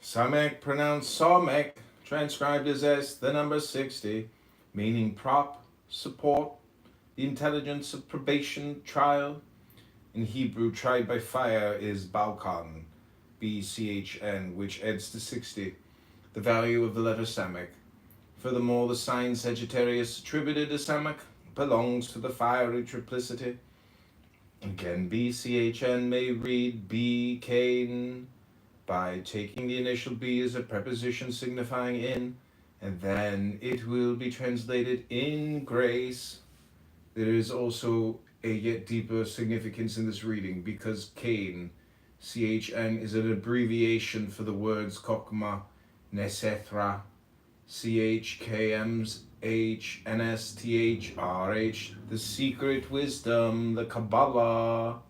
Samek, pronounced Samek, transcribed as S, the number 60, meaning prop, support, the intelligence of probation, trial. In Hebrew, tried by fire is Balkan, BCHN, which adds to 60, the value of the letter Samek. Furthermore, the sign Sagittarius attributed to Samek belongs to the fiery triplicity. Again, BCHN may read B, Cain, by taking the initial B as a preposition signifying in, and then it will be translated in grace. There is also a yet deeper significance in this reading because Cain, CHN, is an abbreviation for the words Kokma, Nesethra, CHKM's H, NSTHRH, the secret wisdom, the Kabbalah.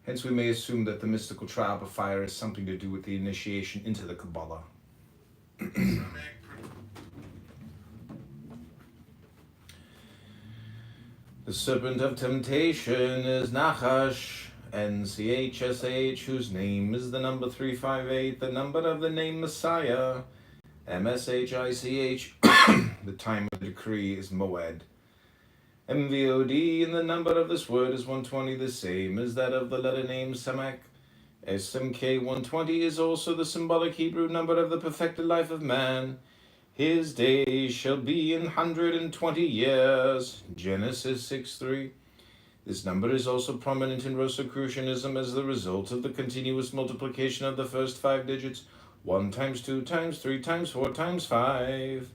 Hence, we may assume that the mystical tribe of fire has something to do with the initiation into the Kabbalah. The serpent of temptation is Nachash, NCHSH, whose name is the number 358, the number of the name Messiah, MSHICH, the time of the decree is Moed. MVOD, and the number of this word is 120, the same as that of the letter name Samek. SMK 120 is also the symbolic Hebrew number of the perfected life of man. His days shall be 120 years. Genesis 6:3. This number is also prominent in Rosicrucianism as the result of the continuous multiplication of the first 5 digits, 1 times 2 times 3 times 4 times 5.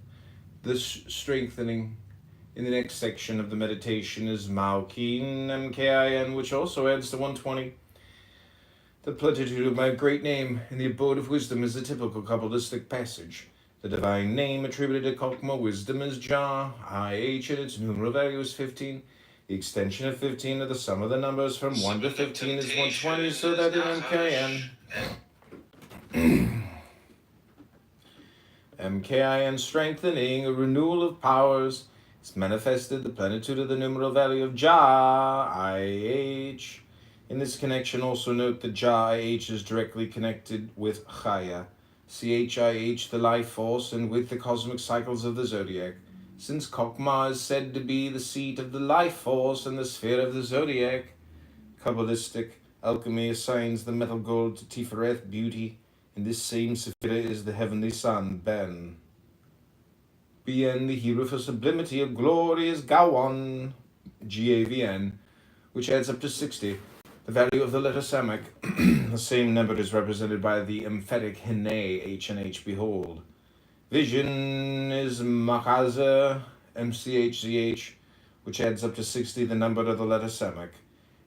This strengthening in the next section of the meditation is Maukin, MKIN, which also adds to 120. The plenitude of my great name in the abode of wisdom is a typical Kabbalistic passage. The divine name attributed to Kokma wisdom is Jah, IH, and its numeral value is 15. The extension of 15 of the sum of the numbers from 1 to 15 is 120, so that in MKIN strengthening, a renewal of powers, is manifested the plenitude of the numeral value of Jah, IH. In this connection, also note that Jah, IH is directly connected with Chaya, CHIH, the life force, and with the cosmic cycles of the zodiac. Since Kokma is said to be the seat of the life force and the sphere of the zodiac, Kabbalistic alchemy assigns the metal gold to Tifereth, beauty, and this same sephira is the heavenly sun, Ben. BN, the Hebrew for sublimity of glory, is Gawan, GAVN, which adds up to 60. The value of the letter Samek, the same number is represented by the emphatic Hine, H and H, behold. Vision is Makaza, MCHZH, which adds up to 60, the number of the letter Samek.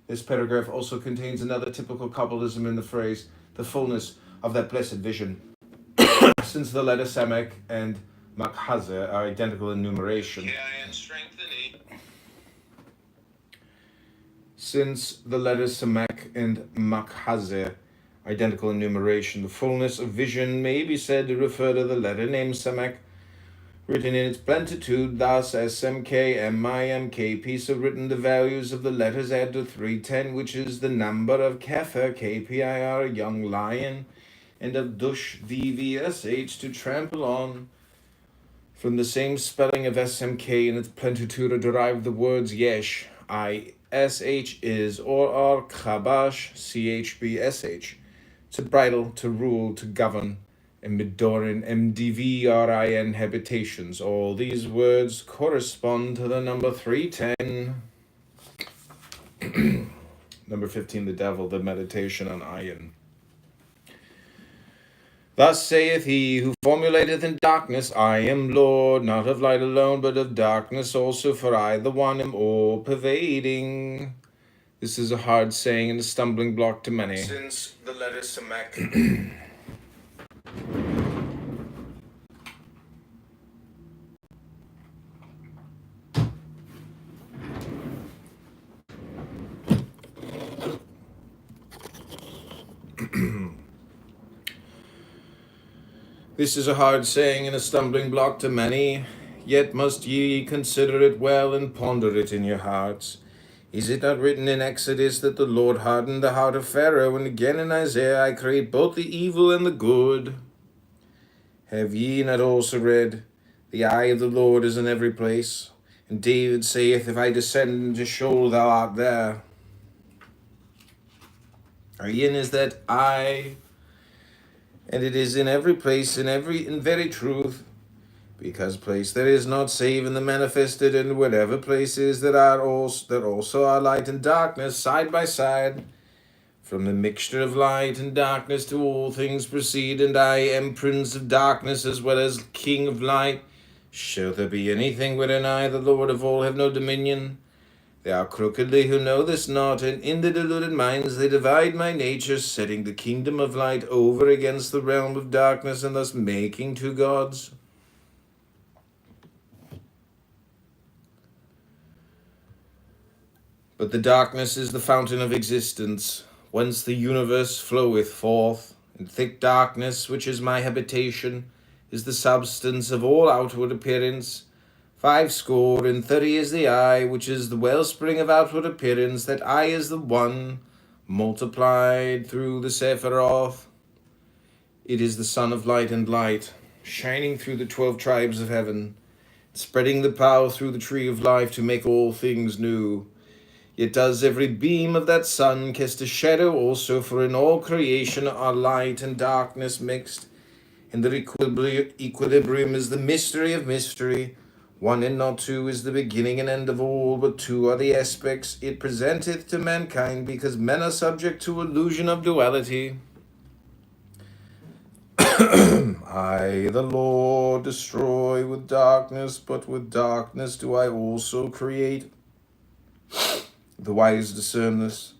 This paragraph also contains another typical Kabbalism in the phrase, the fullness of that blessed vision. Since the letter Samek and Makhaza are identical in numeration. Since the letters Samek and Makhaze are identical in numeration, the fullness of vision may be said to refer to the letter name Samek, written in its plenitude, thus SMK, MIMK, so written the values of the letters add to 310, which is the number of Kepher, KPIR, young lion, and of Dush, VVSH, to trample on. From the same spelling of SMK in its plenitude are derived the words Yesh, ISH is, or are Chabash, CHBSH, to bridle, to rule, to govern, and Midorin, MDVRIN, habitations. All these words correspond to the number 310. Number 15, the devil, the meditation on Ayin. Thus saith he who formulateth in darkness, I am Lord, not of light alone, but of darkness also, for I, the one, am all-pervading. This is a hard saying and a stumbling block to many. Since the letter Samek This is a hard saying and a stumbling block to many, yet must ye consider it well and ponder it in your hearts. Is it not written in Exodus that the Lord hardened the heart of Pharaoh, and again in Isaiah, I create both the evil and the good? Have ye not also read, the eye of the Lord is in every place? And David saith, if I descend into Sheol, thou art there. Ayin is that eye, and it is in every place, in very truth, because place there is not save in the manifested, and whatever place is that also are light and darkness side by side. From the mixture of light and darkness to all things proceed, and I am prince of darkness as well as king of light. Shall there be anything wherein I, the Lord of all, have no dominion? They are crookedly who know this not, and in their deluded minds they divide my nature, setting the kingdom of light over against the realm of darkness, and thus making two gods. But the darkness is the fountain of existence, whence the universe floweth forth, and thick darkness, which is my habitation, is the substance of all outward appearance. 80 is the eye, which is the wellspring of outward appearance. That eye is the one, multiplied through the Sephiroth. It is the sun of light and light, shining through the 12 tribes of heaven, spreading the power through the tree of life to make all things new. Yet does every beam of that sun cast a shadow also, for in all creation are light and darkness mixed. In the equilibrium is the mystery of mystery. One and not two is the beginning and end of all, but two are the aspects it presenteth to mankind, because men are subject to illusion of duality. I, the Lord, destroy with darkness, but with darkness do I also create. The wise discern this,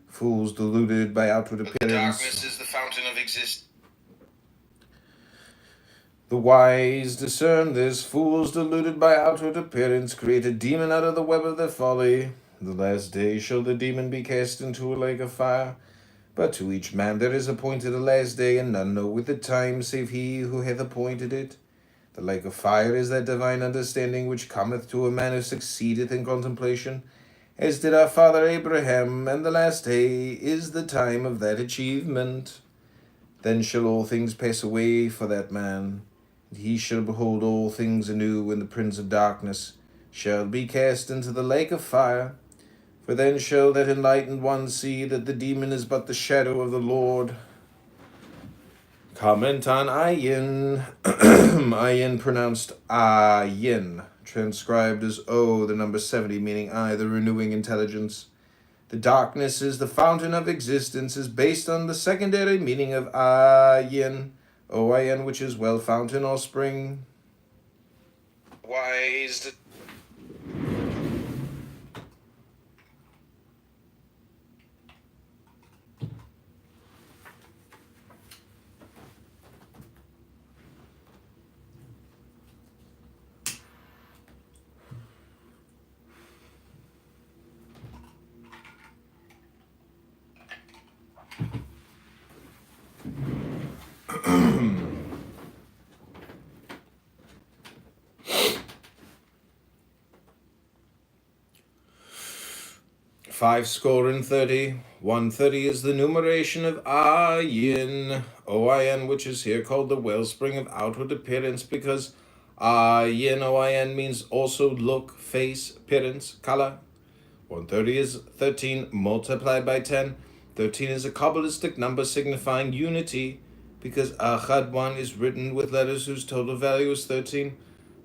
fools deluded by outward appearance. Darkness is the fountain of existence. The wise discern this, fools deluded by outward appearance create a demon out of the web of their folly. The last day shall the demon be cast into a lake of fire. But to each man there is appointed a last day, and none knoweth the time save he who hath appointed it. The lake of fire is that divine understanding which cometh to a man who succeedeth in contemplation, as did our father Abraham, and the last day is the time of that achievement. Then shall all things pass away for that man, and he shall behold all things anew, and the prince of darkness shall be cast into the lake of fire. For then shall that enlightened one see that the demon is but the shadow of the Lord. Comment on Ayin. Ayin pronounced Ayin, transcribed as O, the number 70, meaning I, the renewing intelligence. The darkness is the fountain of existence, is based on the secondary meaning of Ayin, O-I-N, which is well, fountain or spring. Wise. 30. 130 is the numeration of Ayin, O-I-N, which is here called the wellspring of outward appearance, because Ayin, O-I-N, means also look, face, appearance, color. 130 is 13 multiplied by 10. 13 is a Kabbalistic number signifying unity, because Achad 1 is written with letters whose total value is 13.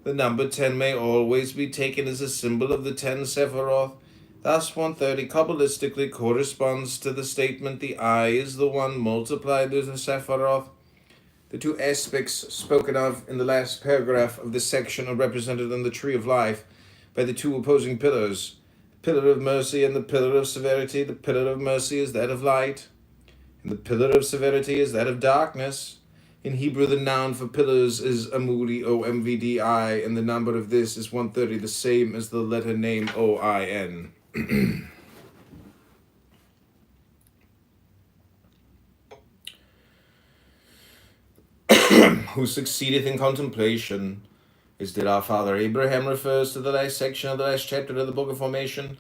The number 10 may always be taken as a symbol of the 10 Sephiroth. Thus 130 Kabbalistically corresponds to the statement the eye is the one multiplied as the Sephiroth. The two aspects spoken of in the last paragraph of this section are represented in the tree of life by the two opposing pillars, the pillar of mercy and the pillar of severity. The pillar of mercy is that of light, and the pillar of severity is that of darkness. In Hebrew, the noun for pillars is Amudi, O-M-V-D-I, and the number of this is 130, the same as the letter name O-I-N. Who succeedeth in contemplation, as did our father Abraham, refers to the last section of the last chapter of the Book of Formation,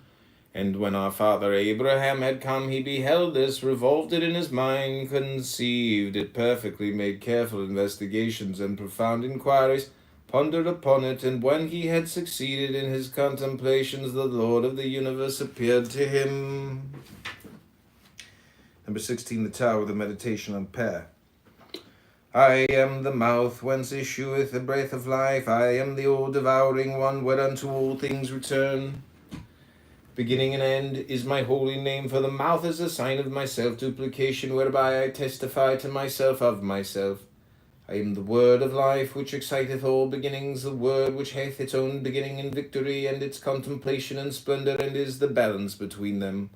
And when our father Abraham had come, he beheld this, revolved it in his mind, conceived it perfectly, made careful investigations and profound inquiries, pondered upon it, and when he had succeeded in his contemplations, the Lord of the universe appeared to him. Number 16, the Tower, the meditation on prayer. I am the mouth whence issueth the breath of life. I am the all-devouring one, whereunto all things return. Beginning and end is my holy name, for the mouth is a sign of my self-duplication, whereby I testify to myself of myself. I am the word of life, which exciteth all beginnings, the word which hath its own beginning in victory, and its contemplation and splendor, and is the balance between them.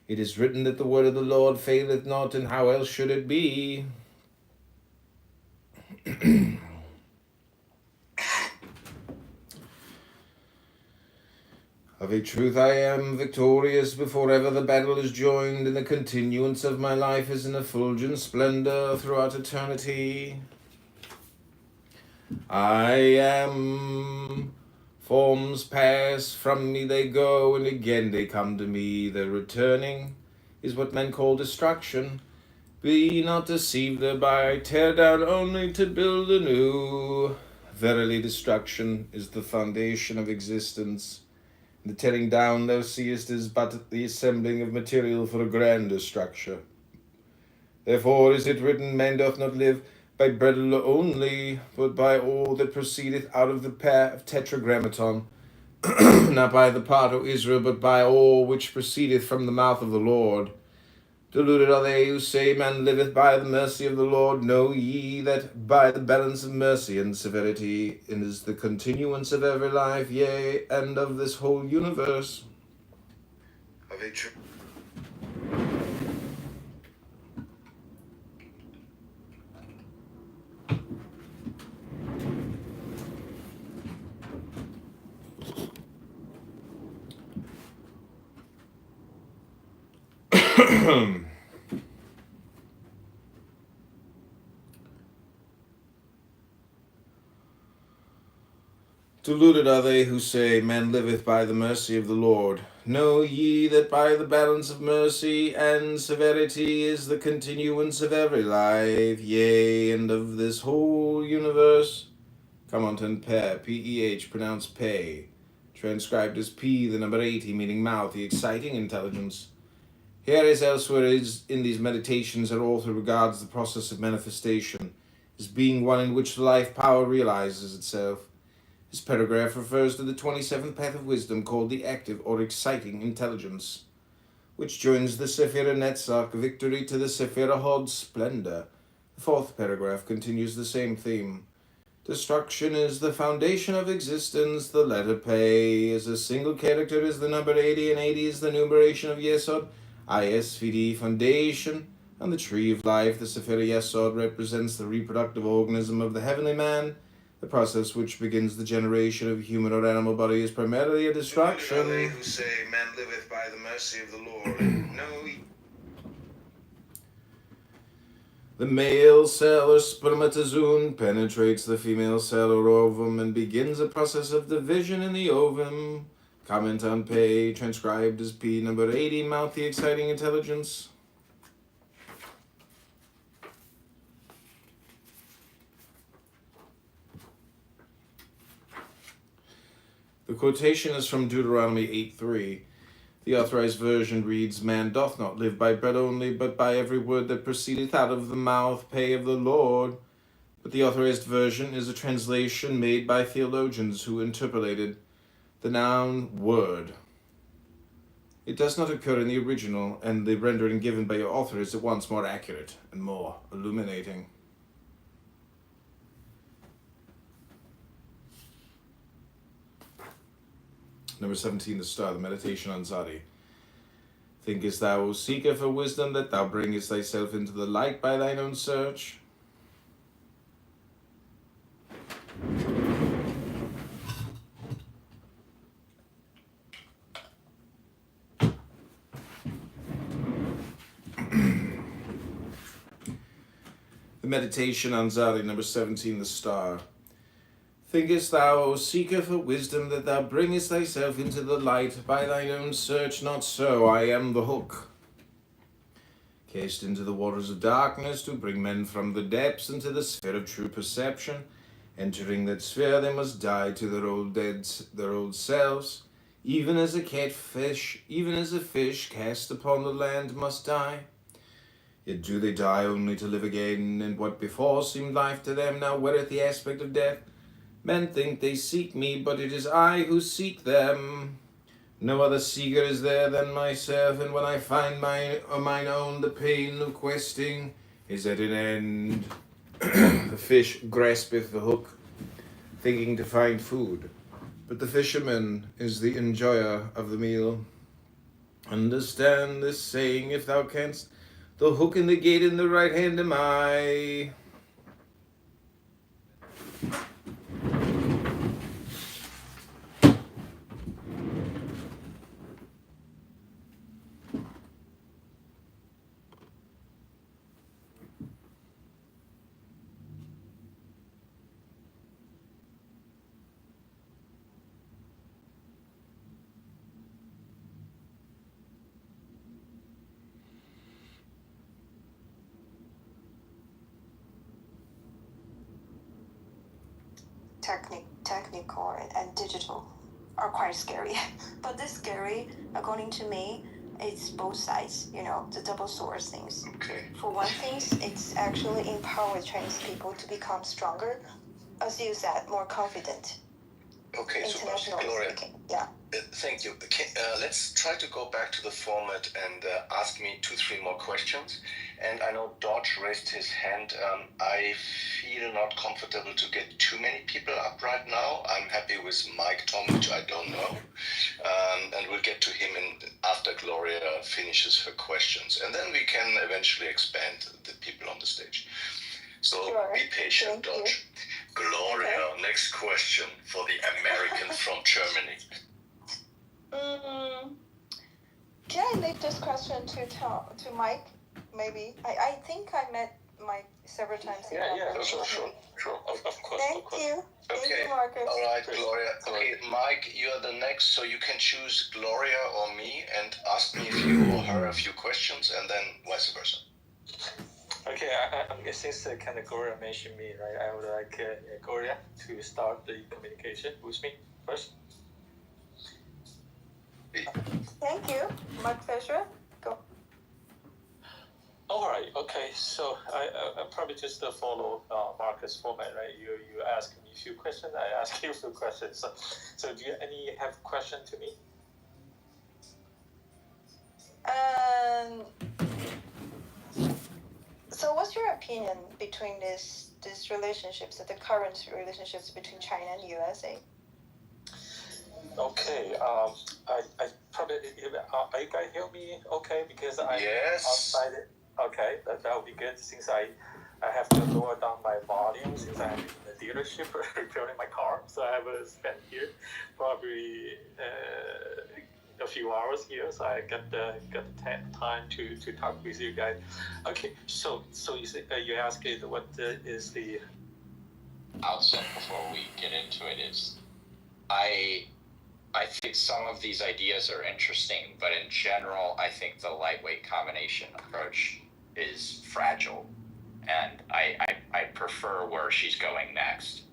It is written that the word of the Lord faileth not, and how else should it be? Of a truth I am victorious before ever the battle is joined, and the continuance of my life is in effulgent splendor throughout eternity. I am. Forms pass from me, they go, and again they come to me. Their returning is what men call destruction. Be not deceived thereby, I tear down only to build anew. Verily destruction is the foundation of existence. The tearing down thou seest is but the assembling of material for a grander structure. Therefore is it written, man doth not live by bread only, but by all that proceedeth out of the pair of tetragrammaton, not by the part, O Israel, but by all which proceedeth from the mouth of the Lord. Deluded are they who say, man liveth by the mercy of the Lord. Know ye that by the balance of mercy and severity is the continuance of every life, yea, and of this whole universe. Of a true. Deluded are they who say, man liveth by the mercy of the Lord. Know ye that by the balance of mercy and severity is the continuance of every life, yea, and of this whole universe. Commenton pair, P-E-H, pronounced pay, transcribed as P, the number 80, meaning mouth, the exciting intelligence. Here as elsewhere is in these meditations, our author regards the process of manifestation as being one in which life power realizes itself. This paragraph refers to the 27th path of wisdom, called the active or exciting intelligence, which joins the Sephira Netzach, victory, to the Sephira Hod, splendor. The fourth paragraph continues the same theme. Destruction is the foundation of existence. The letter Pei is a single character, is the number 80, and 80 is the numeration of Yesod. ISVD, foundation. On the tree of life, the Sephira Yesod represents the reproductive organism of the heavenly man. The process which begins the generation of human or animal body is primarily a destruction. Are they who say, man liveth by the mercy of the Lord. No. The male cell or spermatozoon penetrates the female cell or ovum and begins a process of division in the ovum. Comment on Pei, transcribed as P, number 80, mouth, the exciting intelligence. The quotation is from Deuteronomy 8:3. The authorized version reads, man doth not live by bread only, but by every word that proceedeth out of the mouth, Pei, of the Lord. But the authorized version is a translation made by theologians who interpolated the noun word. It does not occur in the original, and the rendering given by your author is at once more accurate and more illuminating. Number 17, the star, the meditation on Zadi. Thinkest thou, O seeker for wisdom, that thou bringest thyself into the light by thine own search? The meditation on Zadi, number 17, the star. Thinkest thou, O seeker for wisdom, that thou bringest thyself into the light by thine own search? Not so, I am the hook. Cast into the waters of darkness to bring men from the depths into the sphere of true perception. Entering that sphere, they must die to their old selves. Even as a fish cast upon the land must die. Yet do they die only to live again, and what before seemed life to them now weareth the aspect of death. Men think they seek me, but it is I who seek them. No other seeker is there than myself, and when I find mine own, the pain of questing is at an end. The fish graspeth the hook, thinking to find food, but the fisherman is the enjoyer of the meal. Understand this saying, if thou canst. The hook and the gate in the right hand am I. Technical and digital are quite scary. But this scary, according to me, it's both sides, the double sword things. Okay. For one thing, it's actually empowers Chinese people to become stronger, as you said, more confident. Okay, so Gloria, speaking. Yeah. Thank you. Let's try to go back to the format and ask me 2-3 more questions. And I know Dodge raised his hand. I feel not comfortable to get too many people up right now. I'm happy with Mike Tom, which I don't know. And we'll get to him after Gloria finishes her questions. And then we can eventually expand the people on the stage. So sure. Be patient, Dodge. Gloria, okay. Next question for the American from Germany. Can I leave this question to Mike? Maybe. I think I met Mike several times. Yeah, sure. Of course. Thank you. Okay. Thank you, Marcus. All right, Gloria. Okay, Mike, you are the next, so you can choose Gloria or me and ask me you or her a few questions, and then vice versa. Okay, since Gloria mentioned me, right, I would like Gloria to start the communication with me first. Thank you, Mark Fisher. Go. All right. Okay. So I probably just follow Marcus' format, right? You ask me a few questions, I ask you a few questions. So do you have question to me? So what's your opinion between these relationships, the current relationships between China and USA? Okay. I probably you guys hear me okay because I'm outside. Okay, that would be good since I have to lower down my volume since I'm in the dealership repairing my car. So I will spend here probably a few hours here. So I got the time to talk with you guys. Okay, so you asked what is the outset before we get into it is I think some of these ideas are interesting, but in general, I think the lightweight combination approach is fragile, and I prefer where she's going next.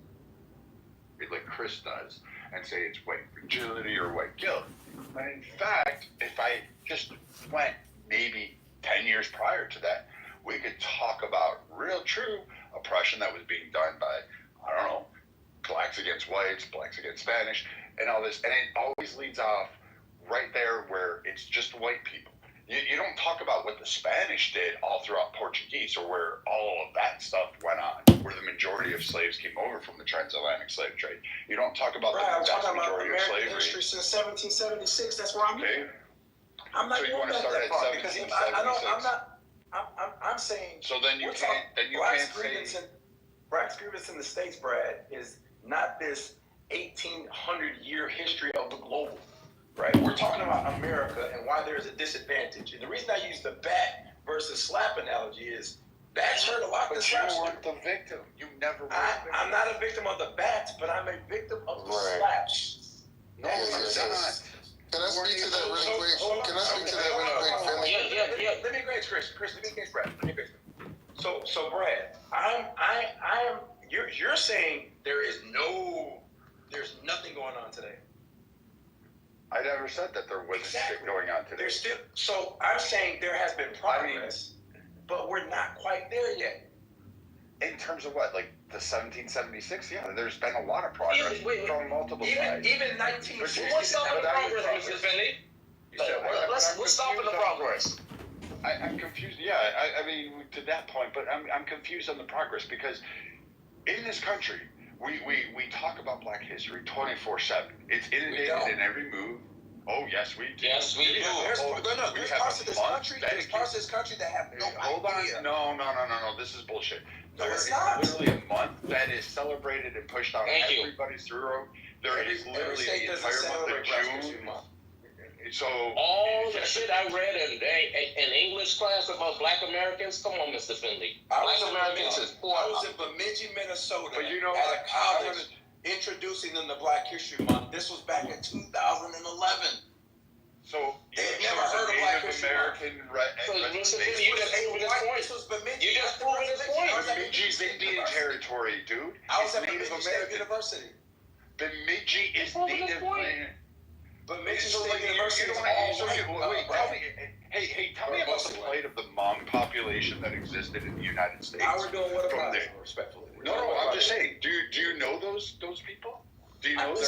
Like Chris does, and say it's white fragility or white guilt. But in fact, if I just went maybe 10 years prior to that, we could talk about real true oppression that was being done by, I don't know, blacks against whites, blacks against Spanish, and all this. And it always leads off right there where it's just white people. You don't talk about what the Spanish did all throughout Portuguese or where all of that stuff went on, where the majority of slaves came over from the transatlantic slave trade. You don't talk about the vast majority of slavery. History since 1776. That's where I'm here. I'm not so you going want to back start that at far because 1776? I'm saying. So then you can't say. Black's grievance in the States, Brad, is not this 1800-year history of the global. Right, we're talking about America and why there's a disadvantage. And the reason I use the bat versus slap analogy is Bats hurt a lot. But you weren't the victim. You never were the victim. I'm not a victim of the bats, but I'm a victim of the slaps. No, you're not. Can I speak to that really quick? Can I speak to that really quick, Philly? Yeah. Let me grade Chris. Let me grade Brad. So Brad, you're saying there's nothing going on today. I never said that there wasn't shit going on today. There's still. So I'm saying there has been progress, but we're not quite there yet. In terms of what, like the 1776? Yeah, there's been a lot of progress from multiple sides. Even 19. What's stopping the progress, Mr. Finney? What's stopping the progress? I'm confused. Yeah, I mean, to that point, but I'm confused on the progress because in this country, we talk about Black history 24/7. It's inundated in every move. Oh yes, we do. Yes, we do. There's parts of this country. There's parts of this country that have no idea. No. This is bullshit. No, There it's is not. literally a month that is celebrated and pushed on everybody's through. There is literally the entire month of June. So all the shit I read in English class about Black Americans. Come on, Mr. Finley. Black Americans is poor. I was in Bemidji, Minnesota, but you know, at a college introducing them to Black History Month. This was back in 2011. So they had never heard of Black Native History Month. American. Mr. Finley, you just proved this point. This was Bemidji. You just proved this point. Bemidji's Indian territory, dude. I was at Native Bemidji State American. University. Bemidji is Native American. Bemidji So State University is all Hey, tell me about the plight of the Hmong population that existed in the United States. Now we're doing what From about there. it, respectfully. No, I'm just saying. Do you know those people? Do you know their